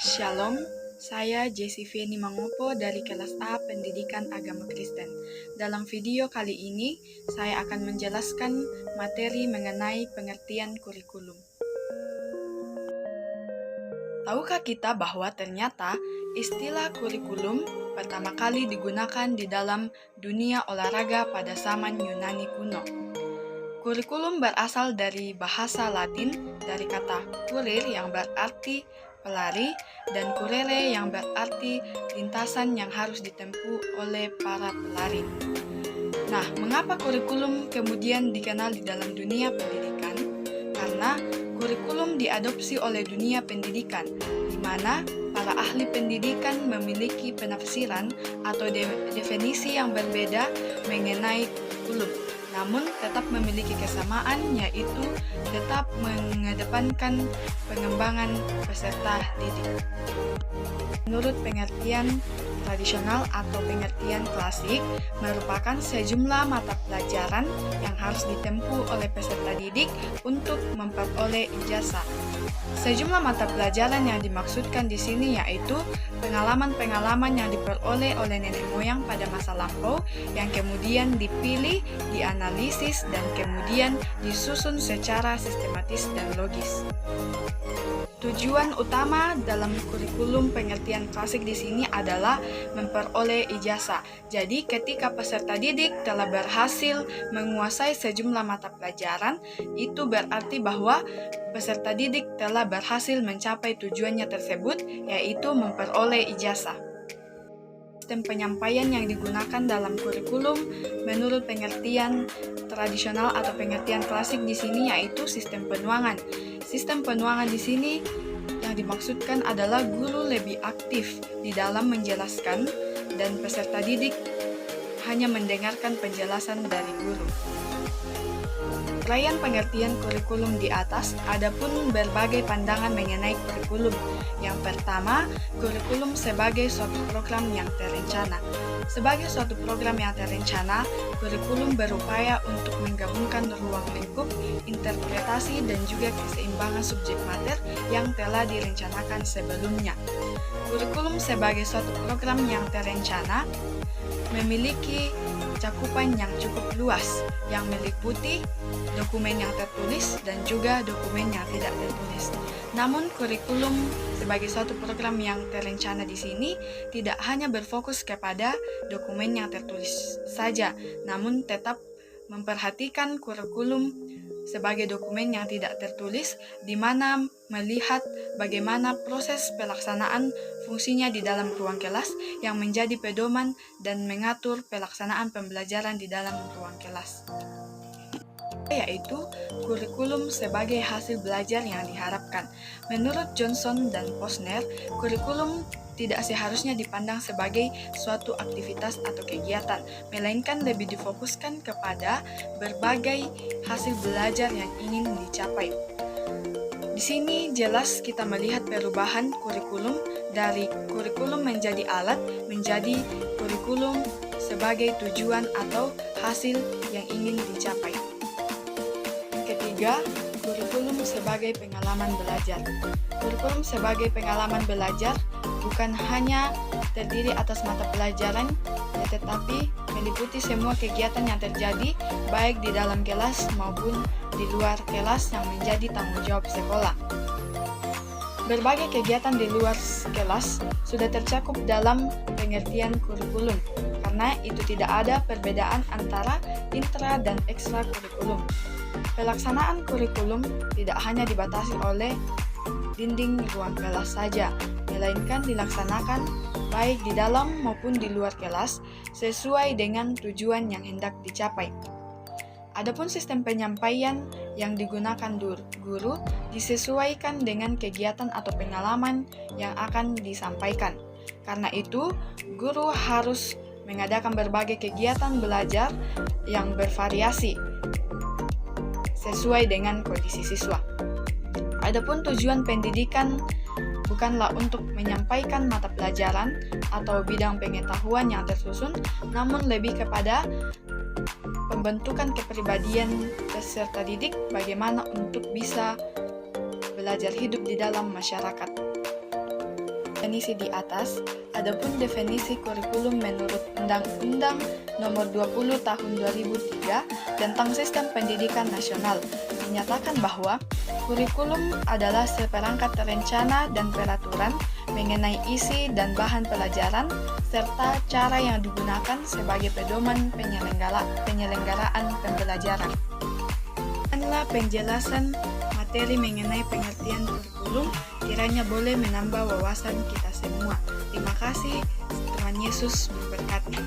Shalom, saya Jessie Fieni Mangopo dari kelas A Pendidikan Agama Kristen. Dalam video kali ini, saya akan menjelaskan materi mengenai pengertian kurikulum. Tahukah kita bahwa ternyata istilah kurikulum pertama kali digunakan di dalam dunia olahraga pada zaman Yunani kuno? Kurikulum berasal dari bahasa Latin dari kata kurir yang berarti pelari dan kurere yang berarti lintasan yang harus ditempuh oleh para pelari. Nah, mengapa kurikulum kemudian dikenal di dalam dunia pendidikan? Karena kurikulum diadopsi oleh dunia pendidikan, di mana para ahli pendidikan memiliki penafsiran atau definisi yang berbeda mengenai kurikulum, namun tetap memiliki kesamaan, yaitu tetap mengedepankan pengembangan peserta didik. Menurut pengertian tradisional atau pengertian klasik, merupakan sejumlah mata pelajaran yang harus ditempuh oleh peserta didik untuk memperoleh ijazah. Sejumlah mata pelajaran yang dimaksudkan di sini yaitu pengalaman-pengalaman yang diperoleh oleh nenek moyang pada masa lampau yang kemudian dipilih, dianalisis, dan kemudian disusun secara sistematis dan logis. Tujuan utama dalam kurikulum pengertian klasik di sini adalah memperoleh ijazah. Jadi, ketika peserta didik telah berhasil menguasai sejumlah mata pelajaran, itu berarti bahwa peserta didik telah berhasil mencapai tujuannya tersebut, yaitu memperoleh ijazah. Sistem penyampaian yang digunakan dalam kurikulum menurut pengertian tradisional atau pengertian klasik di sini yaitu sistem penuangan. Sistem penuangan di sini yang dimaksudkan adalah guru lebih aktif di dalam menjelaskan dan peserta didik hanya mendengarkan penjelasan dari guru. Uraian pengertian kurikulum di atas, adapun berbagai pandangan mengenai kurikulum. Yang pertama, kurikulum sebagai suatu program yang terencana. Sebagai suatu program yang terencana, kurikulum berupaya untuk menggabungkan ruang lingkup, interpretasi, dan juga keseimbangan subjek mater yang telah direncanakan sebelumnya. Kurikulum sebagai suatu program yang terencana memiliki cakupan yang cukup luas, yang meliputi dokumen yang tertulis dan juga dokumen yang tidak tertulis. Namun, kurikulum sebagai suatu program yang terencana di sini tidak hanya berfokus kepada dokumen yang tertulis saja, namun tetap memperhatikan kurikulum sebagai dokumen yang tidak tertulis, di mana melihat bagaimana proses pelaksanaan fungsinya di dalam ruang kelas yang menjadi pedoman dan mengatur pelaksanaan pembelajaran di dalam ruang kelas. Yaitu kurikulum sebagai hasil belajar yang diharapkan. Menurut Johnson dan Posner, kurikulum tidak seharusnya dipandang sebagai suatu aktivitas atau kegiatan, melainkan lebih difokuskan kepada berbagai hasil belajar yang ingin dicapai. Di sini jelas kita melihat perubahan kurikulum dari kurikulum menjadi alat menjadi kurikulum sebagai tujuan atau hasil yang ingin dicapai. Ketiga, kurikulum sebagai pengalaman belajar. Kurikulum sebagai pengalaman belajar bukan hanya terdiri atas mata pelajaran, tetapi meliputi semua kegiatan yang terjadi baik di dalam kelas maupun di luar kelas yang menjadi tanggung jawab sekolah. Berbagai kegiatan di luar kelas sudah tercakup dalam pengertian kurikulum, karena itu tidak ada perbedaan antara intra dan ekstra kurikulum. Pelaksanaan kurikulum tidak hanya dibatasi oleh dinding ruang kelas saja, melainkan dilaksanakan baik di dalam maupun di luar kelas sesuai dengan tujuan yang hendak dicapai. Adapun sistem penyampaian yang digunakan guru disesuaikan dengan kegiatan atau pengalaman yang akan disampaikan. Karena itu, guru harus mengadakan berbagai kegiatan belajar yang bervariasi sesuai dengan kondisi siswa. Adapun tujuan pendidikan bukanlah untuk menyampaikan mata pelajaran atau bidang pengetahuan yang tersusun, namun lebih kepada pembentukan kepribadian peserta didik bagaimana untuk bisa belajar hidup di dalam masyarakat. definisi di atas, adapun definisi kurikulum menurut Undang-Undang Nomor 20 Tahun 2003 tentang Sistem Pendidikan Nasional dinyatakan bahwa kurikulum adalah seperangkat rencana dan peraturan mengenai isi dan bahan pelajaran serta cara yang digunakan sebagai pedoman penyelenggaraan pembelajaran. Inilah penjelasan materi mengenai pengertian kurikulum, kiranya boleh menambah wawasan kita semua. Terima kasih, Tuhan Yesus memberkati.